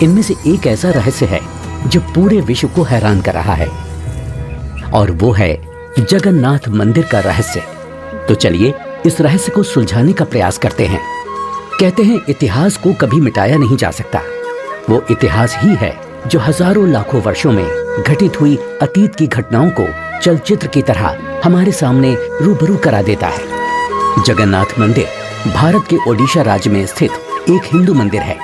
इनमें से एक ऐसा रहस्य है जो पूरे विश्व को हैरान कर रहा है, और वो है जगन्नाथ मंदिर का रहस्य। तो चलिए इस रहस्य को सुलझाने का प्रयास करते हैं। कहते हैं इतिहास को कभी मिटाया नहीं जा सकता। वो इतिहास ही है जो हजारों लाखों वर्षों में घटित हुई अतीत की घटनाओं को चलचित्र की तरह हमारे सामने रूबरू करा देता है। जगन्नाथ मंदिर भारत के ओडिशा राज्य में स्थित एक हिंदू मंदिर है।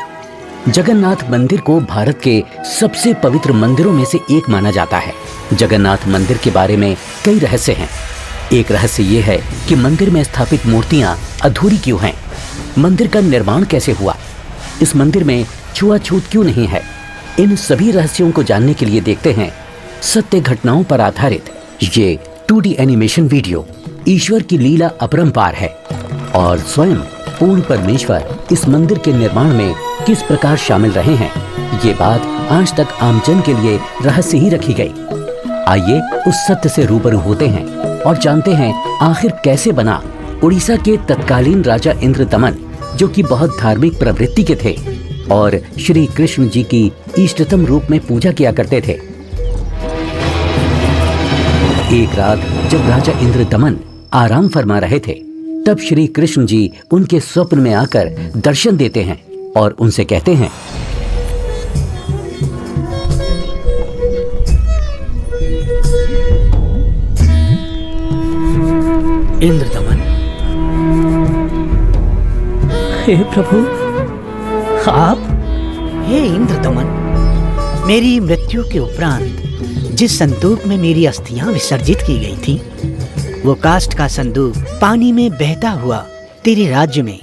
जगन्नाथ मंदिर को भारत के सबसे पवित्र मंदिरों में से एक माना जाता है। जगन्नाथ मंदिर के बारे में कई रहस्य हैं। एक रहस्य ये है कि मंदिर में स्थापित मूर्तियां अधूरी क्यों हैं? मंदिर का निर्माण कैसे हुआ? इस मंदिर में छुआछूत क्यों नहीं है? इन सभी रहस्यों को जानने के लिए देखते हैं सत्य घटनाओं पर आधारित ये 2D एनिमेशन वीडियो। ईश्वर की लीला अपरंपार है और स्वयं पूर्ण परमेश्वर इस मंदिर के निर्माण में किस प्रकार शामिल रहे हैं, ये बात आज तक आमजन के लिए रहस्य ही रखी गई। आइए उस सत्य से रूबरू होते हैं और जानते हैं आखिर कैसे बना। उड़ीसा के तत्कालीन राजा इंद्रदमन, जो कि बहुत धार्मिक प्रवृत्ति के थे और श्री कृष्ण जी की इष्टतम रूप में पूजा किया करते थे। एक रात जब राजा इंद्रदमन आराम फरमा रहे थे, तब श्री कृष्ण जी उनके स्वप्न में आकर दर्शन देते हैं और उनसे कहते हैं, इंद्रदमन, हे प्रभु, आप? हे इंद्रदमन, मेरी मृत्यु के उपरांत जिस संदूक में मेरी अस्थियां विसर्जित की गई थी, वो काष्ठ का संदूक पानी में बहता हुआ तेरे राज्य में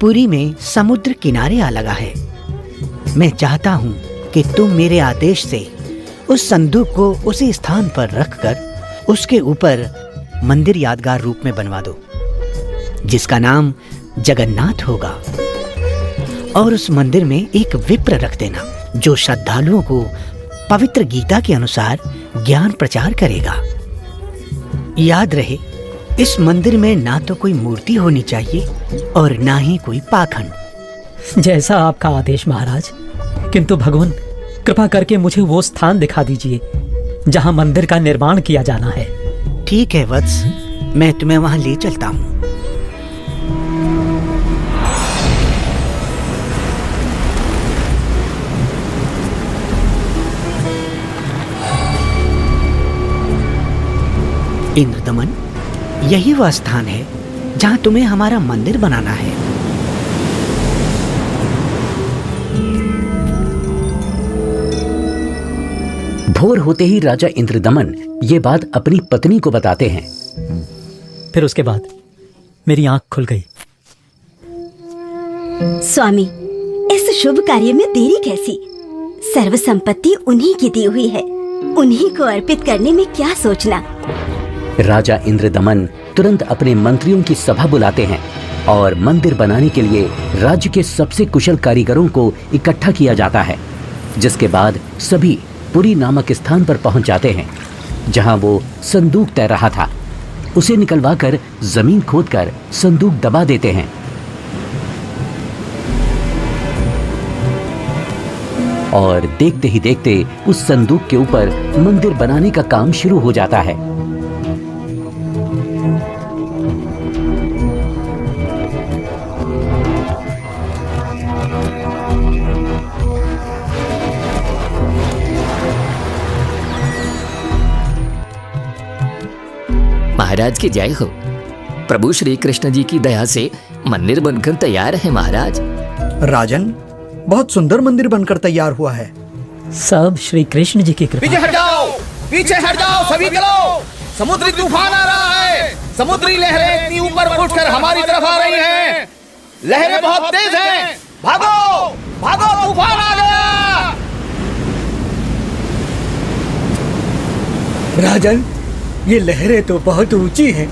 पुरी में समुद्र किनारे आ लगा है। मैं चाहता हूँ कि तुम मेरे आदेश से उस संदूक को उसी स्थान पर रखकर उसके ऊपर मंदिर यादगार रूप में बनवा दो, जिसका नाम जगन्नाथ होगा। और उस मंदिर में एक विप्र रख देना जो श्रद्धालुओं को पवित्र गीता के अनुसार ज्ञान प्रचार करेगा। याद रहे, इस मंदिर में ना तो कोई मूर्ति होनी चाहिए और ना ही कोई पाखंड। जैसा आपका आदेश महाराज। किंतु भगवान, कृपा करके मुझे वो स्थान दिखा दीजिए जहां मंदिर का निर्माण किया जाना है। ठीक है वत्स, मैं तुम्हें वहां ले चलता हूं। इंद्रदमन, यही वह स्थान है जहां तुम्हें हमारा मंदिर बनाना है। भोर होते ही राजा इंद्रदमन ये बात अपनी पत्नी को बताते हैं। फिर उसके बाद मेरी आंख खुल गई। स्वामी, इस शुभ कार्य में देरी कैसी? सर्व संपत्ति उन्हीं की दी हुई है, उन्हीं को अर्पित करने में क्या सोचना। राजा इंद्रदमन तुरंत अपने मंत्रियों की सभा बुलाते हैं और मंदिर बनाने के लिए राज्य के सबसे कुशल कारीगरों को इकट्ठा किया जाता है। जिसके बाद सभी पुरी नामक स्थान पर पहुंच जाते हैं जहां वो संदूक तैर रहा था। उसे निकलवाकर जमीन खोदकर संदूक दबा देते हैं और देखते ही देखते उस संदूक के ऊपर मंदिर बनाने का काम शुरू हो जाता है। महाराज की जय हो। प्रभु श्री कृष्ण जी की दया से मंदिर बनकर तैयार है महाराज। राजन, बहुत सुंदर मंदिर बनकर तैयार हुआ है। सब श्री कृष्ण जी की कृपा। पीछे हट जाओ, पीछे हट जाओ सभी चलो। समुद्री तूफान आ रहा है। समुद्री लहरें इतनी ऊपर उठकर हमारी तरफ आ रही हैं। लहरें बहुत तेज हैं। भागो, भागो, तूफान आ गया। राजन, ये लहरें तो बहुत ऊंची हैं।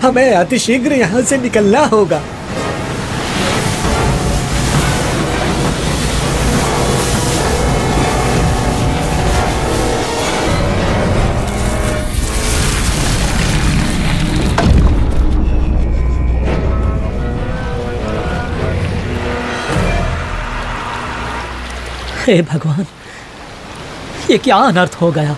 हमें अतिशीघ्र यहाँ से निकलना होगा। हे भगवान, ये क्या अनर्थ हो गया।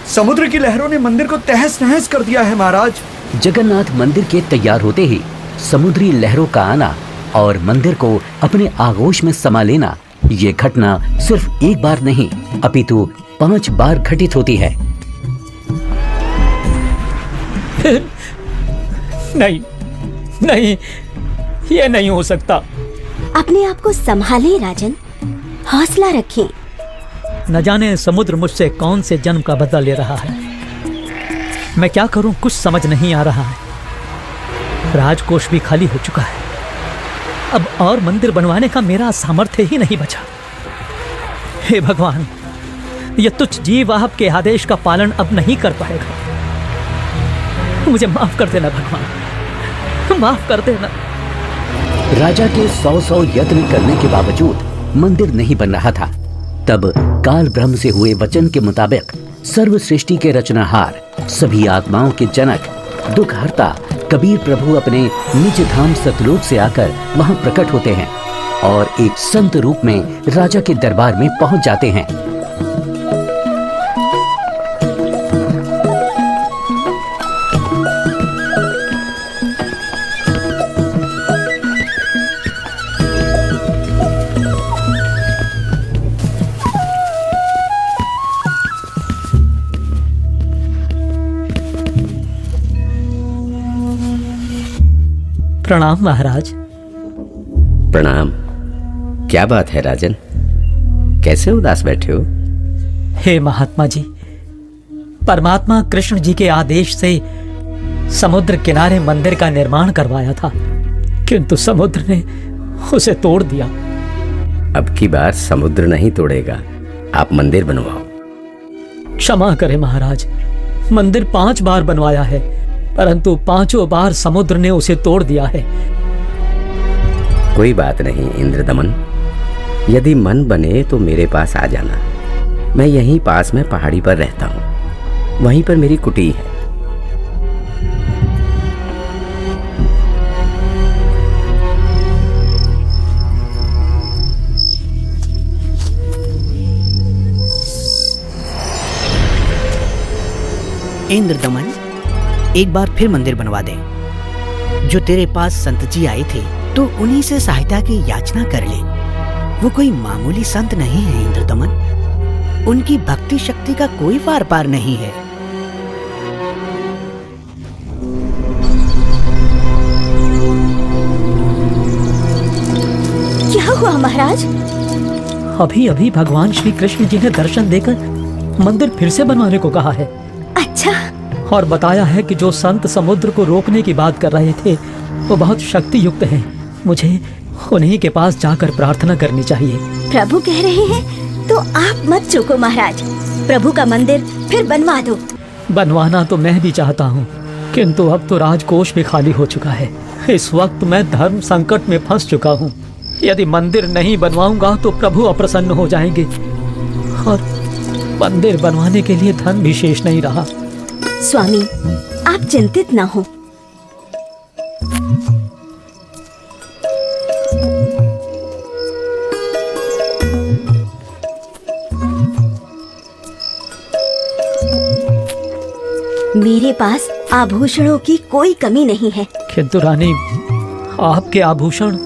समुद्र की लहरों ने मंदिर को तहस नहस कर दिया है महाराज। जगन्नाथ मंदिर के तैयार होते ही समुद्री लहरों का आना और मंदिर को अपने आगोश में समा लेना, ये घटना सिर्फ एक बार नहीं अपितु 5 बार घटित होती है। नहीं नहीं, ये नहीं हो सकता। अपने आप को संभालें राजन, हौसला रखें। न जाने समुद्र मुझसे कौन से जन्म का बदला ले रहा है। मैं क्या करूं, कुछ समझ नहीं आ रहा है। राजकोष भी खाली हो चुका है। अब और मंदिर बनवाने का मेरा सामर्थ्य ही नहीं बचा। हे भगवान, ये तुच्छ जीव आपके आदेश का पालन अब नहीं कर पाएगा। मुझे माफ कर देना भगवान, माफ कर देना। राजा के 100 यत्न करने के बावजूद मंदिर नहीं बन रहा था। तब काल ब्रह्म से हुए वचन के मुताबिक सर्व सृष्टि के रचनाहार, सभी आत्माओं के जनक, दुखहर्ता कबीर प्रभु अपने निज धाम सतलोक से आकर वहां प्रकट होते हैं और एक संत रूप में राजा के दरबार में पहुंच जाते हैं। प्रणाम महाराज। प्रणाम। क्या बात है राजन, कैसे उदास बैठे हो? हे महात्मा जी, परमात्मा कृष्ण जी के आदेश से समुद्र किनारे मंदिर का निर्माण करवाया था, किंतु समुद्र ने उसे तोड़ दिया। अब की बार समुद्र नहीं तोड़ेगा, आप मंदिर बनवाओ। क्षमा करें महाराज, मंदिर 5 बार बनवाया है, परंतु 5 बार समुद्र ने उसे तोड़ दिया है। कोई बात नहीं इंद्रदमन, यदि मन बने तो मेरे पास आ जाना। मैं यहीं पास में पहाड़ी पर रहता हूँ, वहीं पर मेरी कुटी है। इंद्रदमन, एक बार फिर मंदिर बनवा दे। जो तेरे पास संत जी आए थे तो उन्हीं से सहायता की याचना कर ले। वो कोई मामूली संत नहीं है इंद्रदमन, उनकी भक्ति शक्ति का कोई पार पार नहीं है। क्या हुआ महाराज? अभी अभी भगवान श्री कृष्ण जी ने दर्शन देकर मंदिर फिर से बनवाने को कहा है। अच्छा। और बताया है कि जो संत समुद्र को रोकने की बात कर रहे थे वो बहुत शक्ति युक्त हैं। मुझे उन्हीं के पास जाकर प्रार्थना करनी चाहिए। प्रभु कह रहे हैं तो आप मत चूको महाराज, प्रभु का मंदिर फिर बनवा दो। बनवाना तो मैं भी चाहता हूँ, किंतु अब तो राजकोष भी खाली हो चुका है। इस वक्त मैं धर्म संकट में फंस चुका हूँ। यदि मंदिर नहीं बनवाऊंगा तो प्रभु अप्रसन्न हो जाएंगे और मंदिर बनवाने के लिए धन भी शेष नहीं रहा। स्वामी, आप चिंतित ना हो। मेरे पास आभूषणों की कोई कमी नहीं है। किंतु रानी, आपके आभूषण।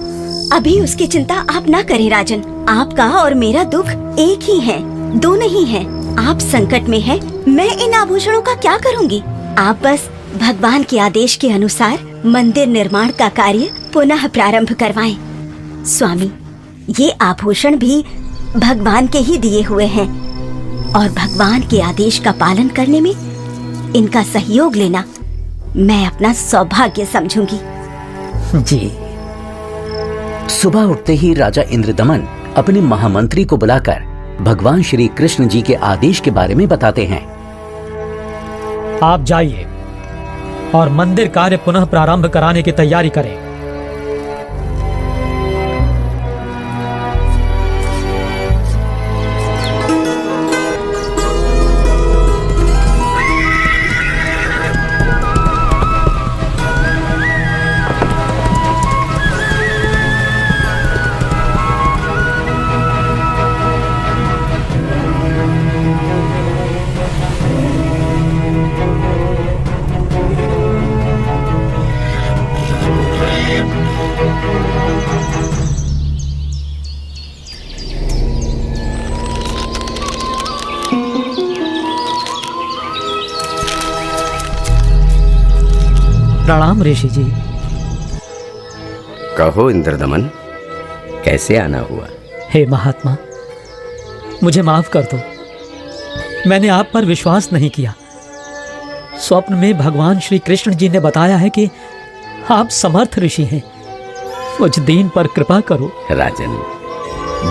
अभी उसकी चिंता आप ना करें राजन। आपका और मेरा दुख एक ही है, दो नहीं है। आप संकट में हैं, मैं इन आभूषणों का क्या करूंगी? आप बस भगवान के आदेश के अनुसार मंदिर निर्माण का कार्य पुनः प्रारंभ करवाएं। स्वामी, ये आभूषण भी भगवान के ही दिए हुए हैं और भगवान के आदेश का पालन करने में इनका सहयोग लेना मैं अपना सौभाग्य समझूंगी। जी। सुबह उठते ही राजा इंद्रदमन अपने महामंत्री को बुलाकर भगवान श्री कृष्ण जी के आदेश के बारे में बताते हैं। आप जाइए और मंदिर कार्य पुनः प्रारंभ कराने की तैयारी करें। प्रणाम ऋषि जी। कहो इंद्रदमन, कैसे आना हुआ? हे महात्मा, मुझे माफ कर दो। मैंने आप पर विश्वास नहीं किया। स्वप्न में भगवान श्री कृष्ण जी ने बताया है कि आप समर्थ ऋषि हैं। मुझ दीन पर कृपा करो। राजन,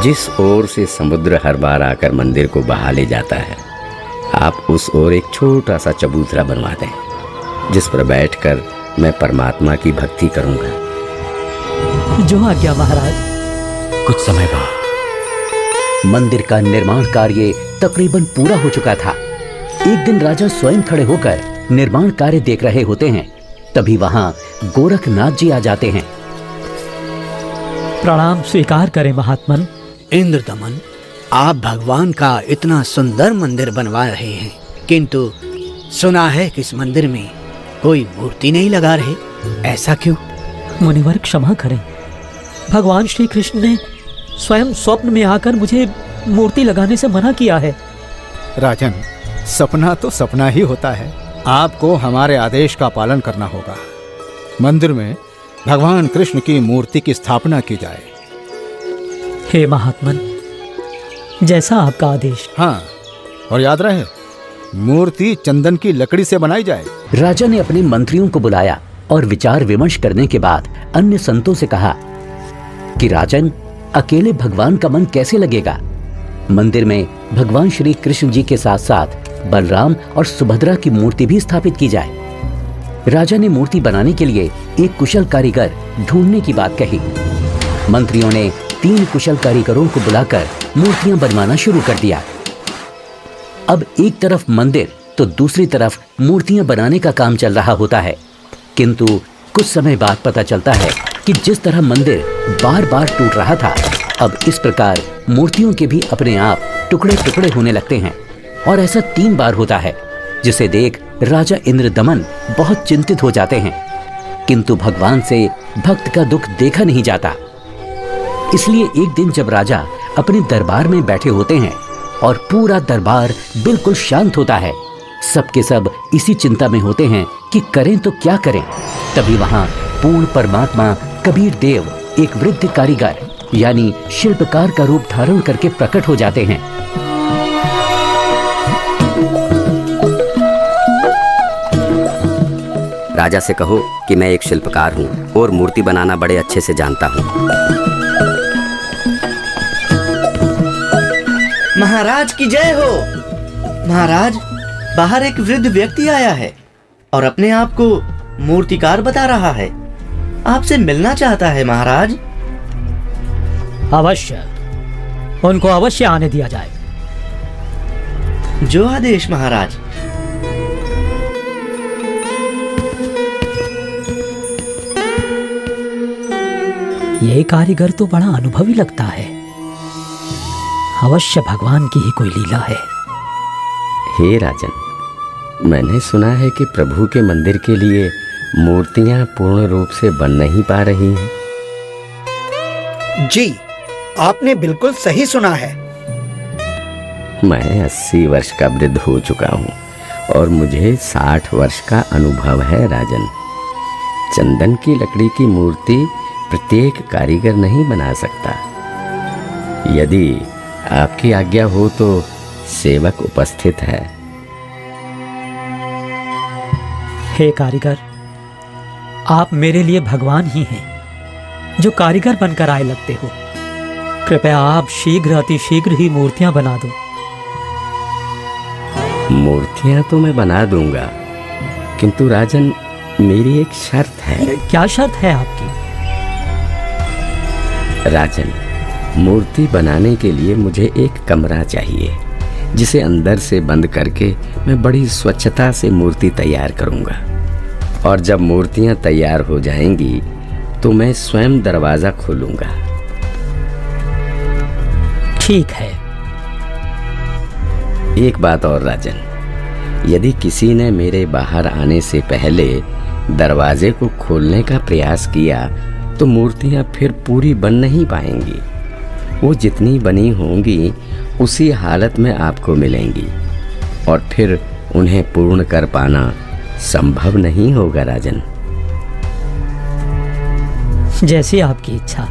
जिस ओर से समुद्र हर बार आकर मंदिर को बहा ले जाता है, आप उस ओर एक छोटा सा चबूतरा बनवा दें, जिस पर बैठकर मैं परमात्मा की भक्ति करूंगा। जो आज्ञा महाराज। कुछ समय बाद मंदिर का निर्माण कार्य तकरीबन पूरा हो चुका था। एक दिन राजा स्वयं खड़े होकर निर्माण कार्य देख रहे होते हैं। तभी वहां गोरखनाथ जी आ जाते हैं। प्रणाम स्वीकार करें महात्मन। इंद्रदमन, आप भगवान का इतना सुंदर मंदिर बनवा रहे हैं, किंतु सुना है कि इस मंदिर में कोई मूर्ति नहीं लगा रहे, ऐसा क्यों? मुनिवर क्षमा करें, भगवान श्री कृष्ण ने स्वयं स्वप्न में आकर मुझे मूर्ति लगाने से मना किया है। राजन, सपना तो सपना ही होता है। आपको हमारे आदेश का पालन करना होगा। मंदिर में भगवान कृष्ण की मूर्ति की स्थापना की जाए। हे महात्मन, जैसा आपका आदेश। हाँ, और याद रहे, मूर्ति चंदन की लकड़ी से बनाई जाए। राजा ने अपने मंत्रियों को बुलाया और विचार विमर्श करने के बाद अन्य संतों से कहा कि राजन, अकेले भगवान का मन कैसे लगेगा? मंदिर में भगवान श्री कृष्ण जी के साथ साथ बलराम और सुभद्रा की मूर्ति भी स्थापित की जाए। राजा ने मूर्ति बनाने के लिए एक कुशल कारीगर ढूंढने की बात कही। मंत्रियों ने 3 कुशल कारीगरों को बुलाकर मूर्तियां बनवाना शुरू कर दिया। अब एक तरफ मंदिर तो दूसरी तरफ मूर्तियां बनाने का काम चल रहा होता है, किंतु कुछ समय बाद पता चलता है कि जिस तरह मंदिर बार बार टूट रहा था, अब इस प्रकार मूर्तियों के भी अपने आप टुकड़े टुकड़े होने लगते हैं। और ऐसा 3 बार होता है, जिसे देख राजा इंद्रदमन बहुत चिंतित हो जाते हैं। किंतु भगवान से भक्त का दुख देखा नहीं जाता। इसलिए एक दिन जब राजा अपने दरबार में बैठे होते हैं और पूरा दरबार बिल्कुल शांत होता है, सबके सब इसी चिंता में होते हैं कि करें तो क्या करें। तभी वहां पूर्ण परमात्मा कबीर देव एक वृद्ध कारीगर यानी शिल्पकार का रूप धारण करके प्रकट हो जाते हैं। राजा से कहो कि मैं एक शिल्पकार हूँ और मूर्ति बनाना बड़े अच्छे से जानता हूँ। महाराज की जय हो। महाराज, बाहर एक वृद्ध व्यक्ति आया है और अपने आप को मूर्तिकार बता रहा है। आपसे मिलना चाहता है महाराज। अवश्य, उनको अवश्य आने दिया जाए। जो आदेश महाराज। ये कारीगर तो बड़ा अनुभवी लगता है। अवश्य भगवान की ही कोई लीला है। हे राजन, मैंने सुना है कि प्रभु के मंदिर के लिए मूर्तियां पूर्ण रूप से बन नहीं पा रही हैं। जी, आपने बिल्कुल सही सुना है। मैं 80 वर्ष का वृद्ध हो चुका हूँ और मुझे 60 वर्ष का अनुभव है राजन। चंदन की लकड़ी की मूर्ति प्रत्येक कारीगर नहीं बना सकता। यदि आपकी आज्ञा हो तो सेवक उपस्थित है। हे कारीगर, आप मेरे लिए भगवान ही हैं, जो कारीगर बनकर आए लगते हो। कृपया आप शीघ्र, अति शीघ्र ही मूर्तियां बना दो। मूर्तियां तो मैं बना दूंगा, किंतु राजन, मेरी एक शर्त है। क्या शर्त है आपकी? राजन, मूर्ति बनाने के लिए मुझे एक कमरा चाहिए, जिसे अंदर से बंद करके मैं बड़ी स्वच्छता से मूर्ति तैयार करूंगा। और जब मूर्तियां तैयार हो जाएंगी तो मैं स्वयं दरवाजा खोलूंगा। ठीक है। एक बात और राजन, यदि किसी ने मेरे बाहर आने से पहले दरवाजे को खोलने का प्रयास किया तो मूर्तियां फिर पूरी बन नहीं पाएंगी। वो जितनी बनी होंगी उसी हालत में आपको मिलेंगी और फिर उन्हें पूर्ण कर पाना संभव नहीं होगा राजन। जैसी आपकी इच्छा।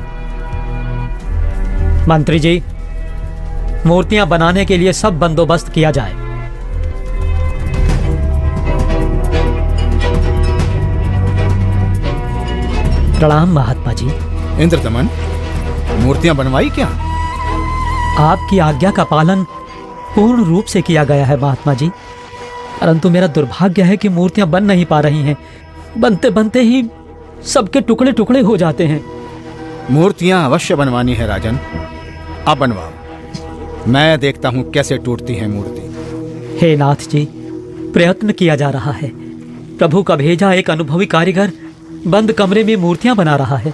मंत्री जी, मूर्तियां बनाने के लिए सब बंदोबस्त किया जाए। प्रणाम महात्मा जी। इंद्रदमन, मूर्तियां बनवाई क्या? आपकी आज्ञा का पालन पूर्ण रूप से किया गया है महात्मा जी, परंतु मेरा दुर्भाग्य है कि मूर्तियां बन नहीं पा रही हैं। बनते बनते ही सबके टुकड़े टुकड़े हो जाते हैं। मूर्तियां अवश्य बनवानी है राजन, अब बनवाओ। मैं देखता हूं कैसे टूटती है मूर्ति। हे नाथ जी, प्रयत्न किया जा रहा है। प्रभु का भेजा एक अनुभवी कारीगर बंद कमरे में मूर्तियां बना रहा है।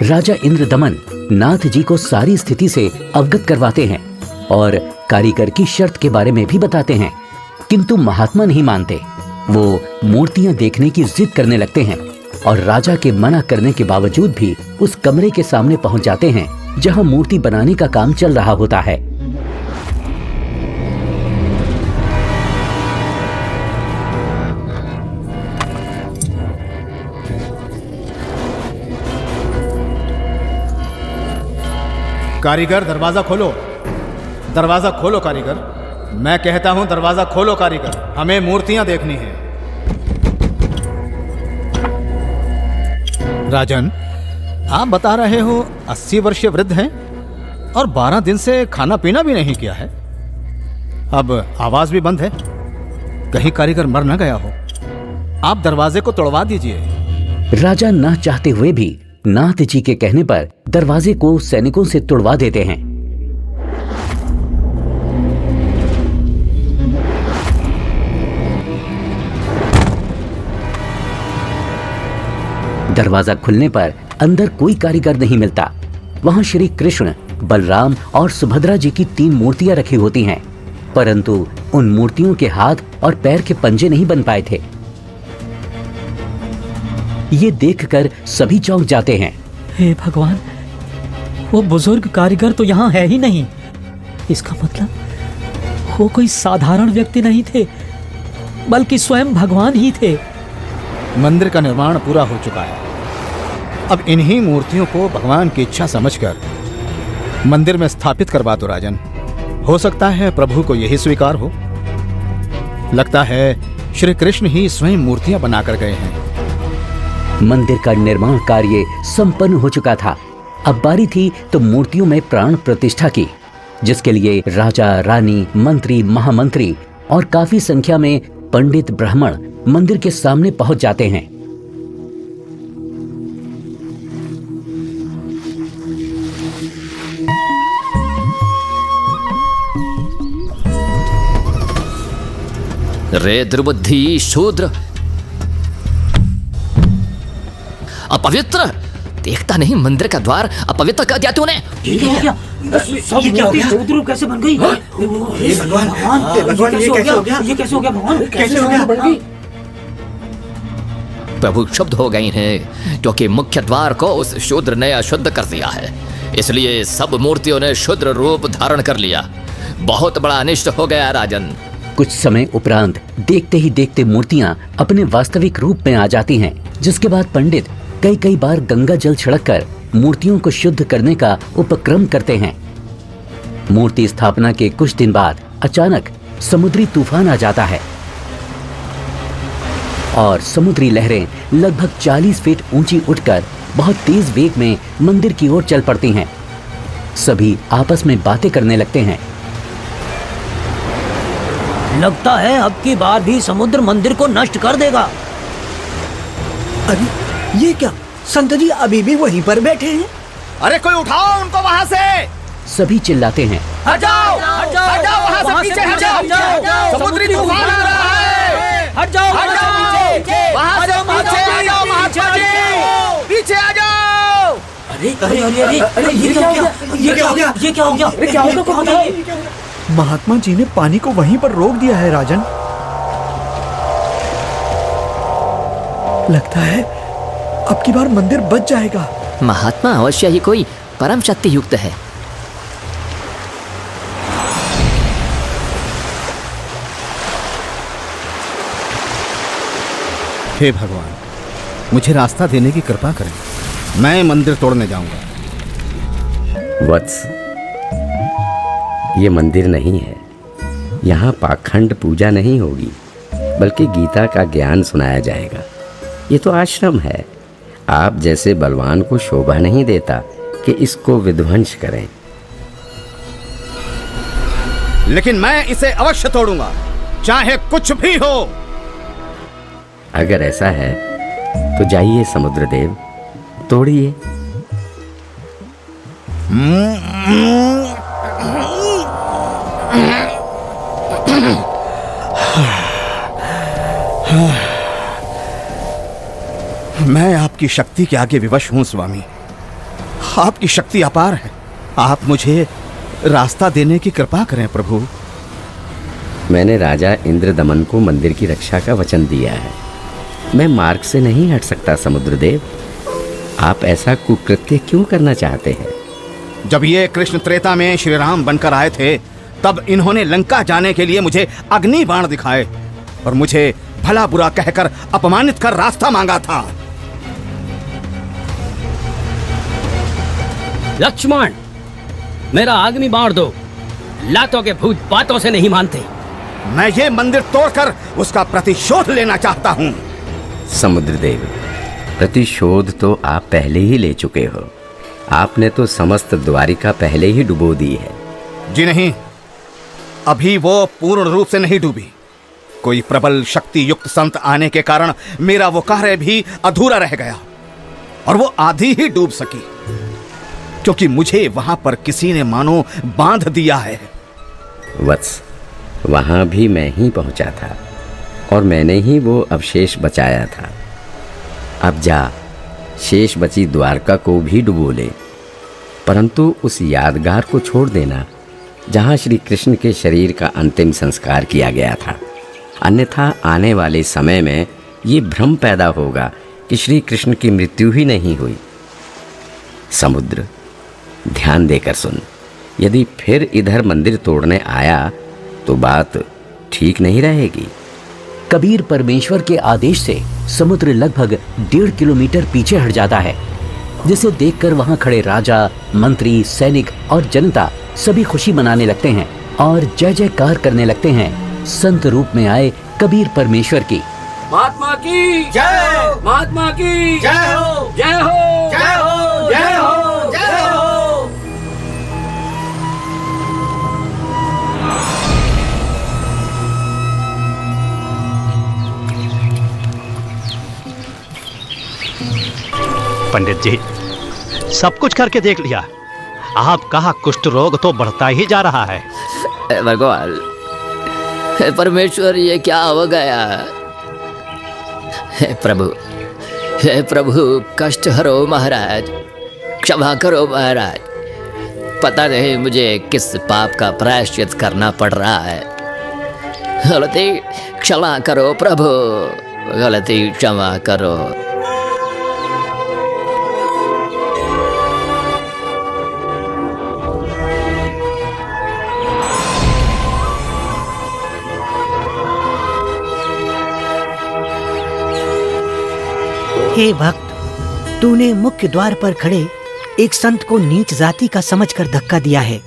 राजा इंद्रदमन नाथ जी को सारी स्थिति से अवगत करवाते हैं और कारीगर की शर्त के बारे में भी बताते हैं, किंतु महात्मा नहीं मानते। वो मूर्तियां देखने की जिद करने लगते हैं और राजा के मना करने के बावजूद भी उस कमरे के सामने पहुंच जाते हैं जहां मूर्ति बनाने का काम चल रहा होता है। कारीगर, दरवाजा खोलो। दरवाजा खोलो कारीगर। मैं कहता हूं दरवाजा खोलो कारीगर, हमें मूर्तियां देखनी है। राजन, आप बता रहे हो 80 वर्षीय वृद्ध हैं और 12 दिन से खाना पीना भी नहीं किया है। अब आवाज भी बंद है, कहीं कारीगर मर न गया हो। आप दरवाजे को तोड़वा दीजिए। राजा न चाहते हुए भी नाथ जी के कहने पर दरवाजे को सैनिकों से तोड़वा देते हैं। दरवाजा खुलने पर अंदर कोई कारीगर नहीं मिलता। वहां श्री कृष्ण, बलराम और सुभद्रा जी की 3 मूर्तियां रखी होती हैं, परंतु उन मूर्तियों के हाथ और पैर के पंजे नहीं बन पाए थे। ये देखकर सभी चौंक जाते हैं। हे भगवान, वो बुजुर्ग कारीगर तो यहाँ है ही नहीं। इसका मतलब वो कोई साधारण व्यक्ति नहीं थे, बल्कि स्वयं भगवान ही थे। मंदिर का निर्माण पूरा हो चुका है। अब इन्हीं मूर्तियों को भगवान की इच्छा समझकर मंदिर में स्थापित करवा दो राजन। हो सकता है प्रभु को यही स्वीकार हो। लगता है श्री कृष्ण ही स्वयं मूर्तियां बनाकर गए हैं। मंदिर का निर्माण कार्य संपन्न हो चुका था। अब बारी थी तो मूर्तियों में प्राण प्रतिष्ठा की, जिसके लिए राजा, रानी, मंत्री, महामंत्री और काफी संख्या में पंडित ब्राह्मण मंदिर के सामने पहुंच जाते हैं। रे दुर्बुद्धि शूद्र, अपवित्र! देखता नहीं मंदिर का द्वार अपवित्र कर दिया तूने। ये क्या कैसे बन गई? भगवान, ये कैसे हो गया भगवान? कैसे हो गया? प्रभु क्षुब्ध हो गई हैं क्योंकि मुख्य द्वार को उस शूद्र ने अशुद्ध कर दिया है, इसलिए सब मूर्तियों ने शूद्र रूप धारण कर लिया। बहुत बड़ा अनिष्ट हो गया राजन। कुछ समय उपरांत देखते ही देखते मूर्तियां अपने वास्तविक रूप में आ जाती हैं, जिसके बाद पंडित कई बार गंगा जल छिड़ककर मूर्तियों को शुद्ध करने का उपक्रम करते हैं। मूर्ति स्थापना के कुछ दिन बाद अचानक समुद्री तूफान आ जाता है और समुद्री लहरें लगभग 40 फीट ऊंची उठकर बहुत तेज वेग में मंदिर की ओर चल पड़ती हैं। सभी आपस में बातें करने लगते हैं। लगता है अब की बार भी समुद्र मंदिर को नष्ट कर देगा। अरे ये क्या, संत जी अभी भी वहीं पर बैठे हैं? अरे कोई उठाओ उनको वहाँ से। सभी चिल्लाते हैं, हट जाओ वहाँ से, पीछे हट जाओ, समुद्री तूफान आ रहा है। हट जाओ वहाँ से पीछे आ जाओ महात्मा जी, पीछे आ जाओ। अरे ये क्या हो गया? महात्मा जी ने पानी को वहीं पर रोक दिया है राजन। लगता है अब की बार मंदिर बच जाएगा। महात्मा अवश्य ही कोई परम शक्ति युक्त है। हे भगवान, मुझे रास्ता देने की कृपा करें। मैं मंदिर तोड़ने जाऊंगा। वत्स, ये मंदिर नहीं है। यहाँ पाखंड पूजा नहीं होगी, बल्कि गीता का ज्ञान सुनाया जाएगा। ये तो आश्रम है। आप जैसे बलवान को शोभा नहीं देता कि इसको विध्वंस करें। लेकिन मैं इसे अवश्य तोड़ूंगा, चाहे कुछ भी हो। अगर ऐसा है तो जाइए समुद्रदेव, तोड़िए। मैं आपकी शक्ति के आगे विवश हूं स्वामी। आपकी शक्ति अपार है। आप मुझे रास्ता देने की कृपा करें प्रभु। मैंने राजा इंद्रदमन को मंदिर की रक्षा का वचन दिया है। मैं मार्ग से नहीं हट सकता समुद्रदेव। आप ऐसा कुकृत्य क्यों करना चाहते हैं? जब ये कृष्ण त्रेता में श्री राम बनकर आए थे, तब इन्होंने लंका जाने के लिए मुझे अग्नि बाण दिखाए और मुझे भला बुरा कहकर अपमानित कर रास्ता मांगा था। लक्ष्मण, मेरा अग्नि बाण दो। लातों के भूत बातों से नहीं मानते। मैं ये मंदिर तोड़कर उसका प्रतिशोध लेना चाहता हूँ। समुद्रदेव, प्रतिशोध तो आप पहले ही ले चुके हो। आपने तो समस्त द्वारिका पहले ही डुबो दी है। जी नहीं, अभी वो पूर्ण रूप से नहीं डूबी। कोई प्रबल शक्ति युक्त संत आने के कारण मेरा वो कार्य भी अधूरा रह गया और वो आधी ही डूब सकी, क्योंकि मुझे वहां पर किसी ने मानो बांध दिया है। वत्स, वहां भी मैं ही पहुंचा था और मैंने ही वो अवशेष बचाया था। अब जा, शेष बची द्वारका को भी डुबो ले, परंतु उस यादगार को छोड़ देना जहां श्री कृष्ण के शरीर का अंतिम संस्कार किया गया था। अन्यथा आने वाले समय में ये भ्रम पैदा होगा कि श्री कृष्ण की मृत्यु ही नहीं हुई। समुद्र, ध्यान देकर सुन। यदि फिर इधर मंदिर तोड़ने आया तो बात ठीक नहीं रहेगी। कबीर परमेश्वर के आदेश से समुद्र लगभग 1.5 किलोमीटर पीछे हट जाता है, जिसे देखकर वहां खड़े राजा, मंत्री, सैनिक और जनता सभी खुशी मनाने लगते हैं और जय जयकार करने लगते हैं संत रूप में आए कबीर परमेश्वर की। महात्मा की जय, महात्मा की जय हो, जय हो, जय हो, जय हो, जय हो। पंडित जी, सब कुछ करके देख लिया। आपका कुष्ठ रोग तो बढ़ता ही जा रहा है। भगवान, परमेश्वर, ये क्या हो गया? हे प्रभु, कष्ट हरो महाराज, क्षमा करो महाराज। पता नहीं मुझे किस पाप का प्रायश्चित करना पड़ रहा है। गलती क्षमा करो प्रभु, गलती क्षमा करो। हे भक्त, तूने मुख्य द्वार पर खड़े एक संत को नीच जाति का समझकर धक्का दिया है।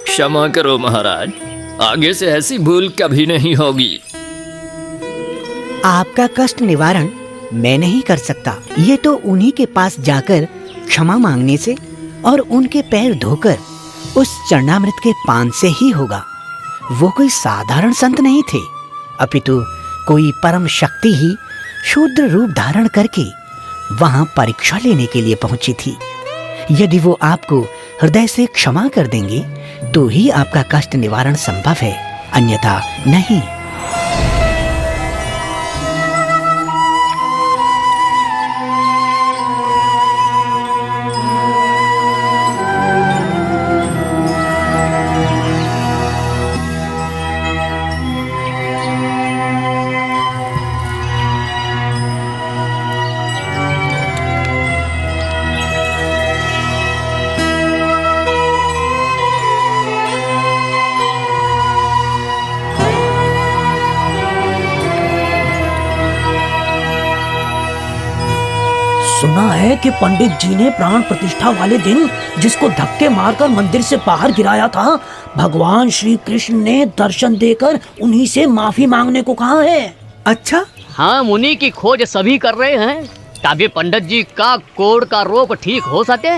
क्षमा करो महाराज, आगे से ऐसी भूल कभी नहीं होगी। आपका कष्ट निवारण मैं नहीं कर सकता। ये तो उन्हीं के पास जाकर क्षमा मांगने से और उनके पैर धोकर उस चरणामृत के पान से ही होगा। वो कोई साधारण संत नहीं थे, अपितु कोई परम शक्ति ही शूद्र रूप धारण करके वहां परीक्षा लेने के लिए पहुंची थी। यदि वो आपको हृदय से क्षमा कर देंगे तो ही आपका कष्ट निवारण संभव है, अन्यथा नहीं। सुना है कि पंडित जी ने प्राण प्रतिष्ठा वाले दिन जिसको धक्के मारकर मंदिर से बाहर गिराया था, भगवान श्री कृष्ण ने दर्शन देकर उन्हीं से माफी मांगने को कहा है। अच्छा, हाँ, मुनि की खोज सभी कर रहे हैं ताकि पंडित जी का कोढ़ का रोग ठीक हो सके।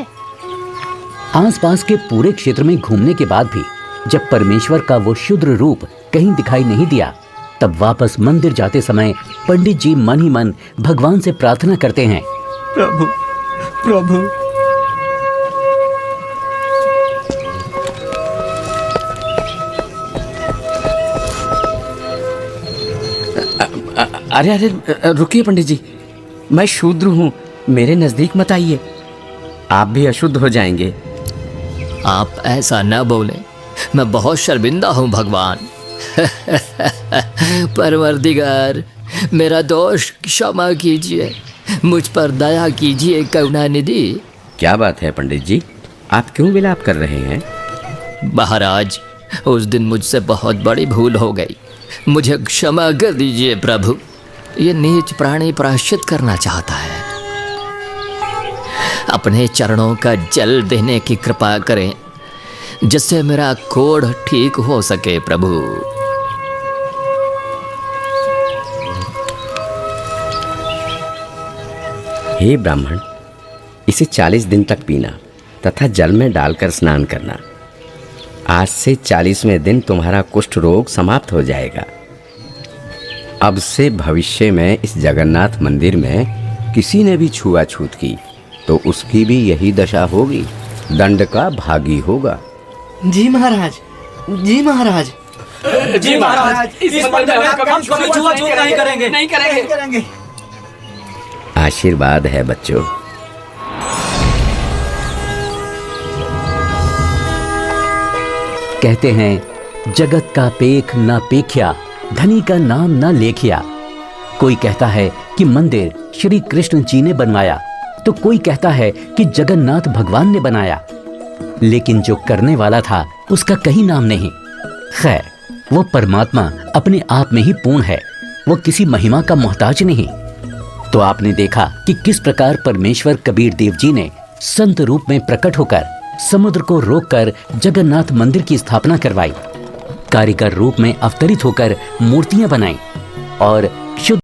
आसपास के पूरे क्षेत्र में घूमने के बाद भी जब परमेश्वर का वो शुद्र रूप कहीं दिखाई नहीं दिया, तब वापस मंदिर जाते समय पंडित जी मन ही मन भगवान से प्रार्थना करते हैं, प्रभु प्रभु अरे अरे रुकिए पंडित जी, मैं शूद्र हूँ, मेरे नजदीक मत आइए, आप भी अशुद्ध हो जाएंगे। आप ऐसा न बोलें, मैं बहुत शर्मिंदा हूँ भगवान। परवरदिगार, मेरा दोष क्षमा कीजिए, मुझ पर दया कीजिए करुणानिधि। क्या बात है पंडित जी, आप क्यों विलाप कर रहे हैं? महाराज, उस दिन मुझसे बहुत बड़ी भूल हो गई, मुझे क्षमा कर दीजिए प्रभु। ये नीच प्राणी प्रायश्चित करना चाहता है, अपने चरणों का जल देने की कृपा करें जिससे मेरा कोढ़ ठीक हो सके प्रभु। हे ब्राह्मण, इसे 40 दिन तक पीना तथा जल में डालकर स्नान करना। आज से 40वें दिन तुम्हारा कुष्ठ रोग समाप्त हो जाएगा। अब से भविष्य में इस जगन्नाथ मंदिर में किसी ने भी छुआछूत की तो उसकी भी यही दशा होगी, दंड का भागी होगा। जी महाराज, जी महाराज, जी महाराज, इस मंदिर में कभी छुआछूत नहीं करेंगे, नहीं करेंगे। आशीर्वाद है बच्चों। कहते हैं जगत का पेख ना पेख्या, धनी का नाम ना लेखिया। कोई कहता है कि मंदिर श्री कृष्ण जी ने बनवाया, तो कोई कहता है कि जगन्नाथ भगवान ने बनाया, लेकिन जो करने वाला था उसका कहीं नाम नहीं। खैर, वो परमात्मा अपने आप में ही पूर्ण है, वो किसी महिमा का मोहताज नहीं। तो आपने देखा कि किस प्रकार परमेश्वर कबीर देव जी ने संत रूप में प्रकट होकर समुद्र को रोककर जगन्नाथ मंदिर की स्थापना करवाई, कारीगर रूप में अवतरित होकर मूर्तियां बनाई और